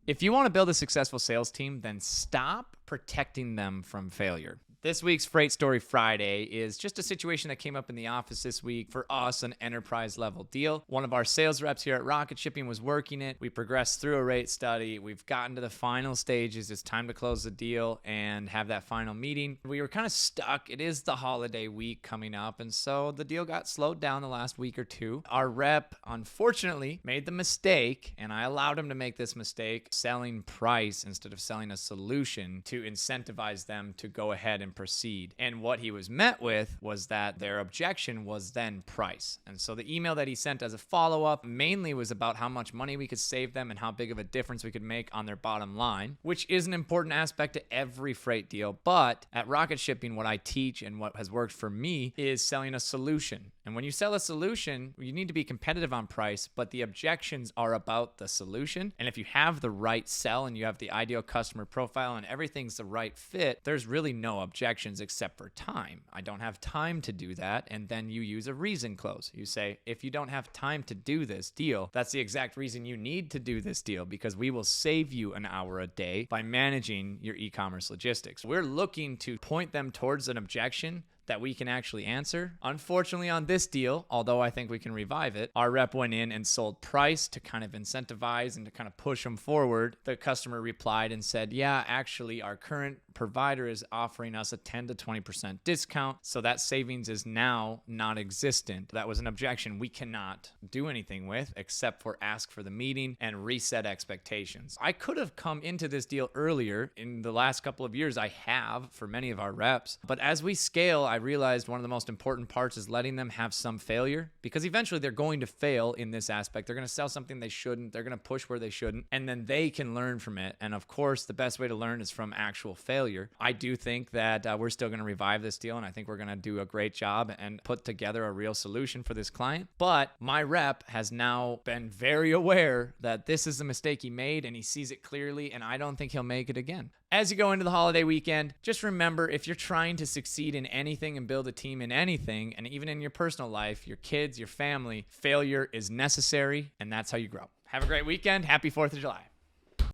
If you want to build a successful sales team, then stop protecting them from failure. This week's Freight Story Friday is just a situation that came up in the office this week. For us, an enterprise level deal. One of our sales reps here at Rocket Shipping was working it. We progressed through a rate study. We've gotten to the final stages. It's time to close the deal and have that final meeting. We were kind of stuck. It is the holiday week coming up, and so the deal got slowed down the last week or two. Our rep, unfortunately, made the mistake, and I allowed him to make this mistake, selling price instead of selling a solution to incentivize them to go ahead and proceed. And what he was met with was that their objection was then price. And so the email that he sent as a follow-up mainly was about how much money we could save them and how big of a difference we could make on their bottom line, which is an important aspect to every freight deal. But at Rocket Shipping, what I teach and what has worked for me is selling a solution. And when you sell a solution, you need to be competitive on price, but the objections are about the solution. And if you have the right sell and you have the ideal customer profile and everything's the right fit, there's really no objections except for time. I don't have time to do that. And then you use a reason close. You say, if you don't have time to do this deal, that's the exact reason you need to do this deal, because we will save you an hour a day by managing your e-commerce logistics. We're looking to point them towards an objection that we can actually answer. Unfortunately, on this deal, although I think we can revive it, our rep went in and sold price to kind of incentivize and to kind of push them forward. The customer replied and said, yeah, actually, our current provider is offering us a 10 to 20% discount, so that savings is now non-existent. That was an objection we cannot do anything with except for ask for the meeting and reset expectations. I could have come into this deal earlier. In the last couple of years, I have for many of our reps, but as we scale, I realized one of the most important parts is letting them have some failure, because eventually they're going to fail in this aspect. They're going to sell something they shouldn't. They're going to push where they shouldn't, and then they can learn from it. And of course, the best way to learn is from actual failure. I do think that we're still going to revive this deal, and I think we're going to do a great job and put together a real solution for this client. But my rep has now been very aware that this is a mistake he made, and he sees it clearly, and I don't think he'll make it again. As you go into the holiday weekend, just remember, if you're trying to succeed in anything and build a team in anything, and even in your personal life, your kids, your family, failure is necessary, and that's how you grow. Have a great weekend. Happy 4th of July.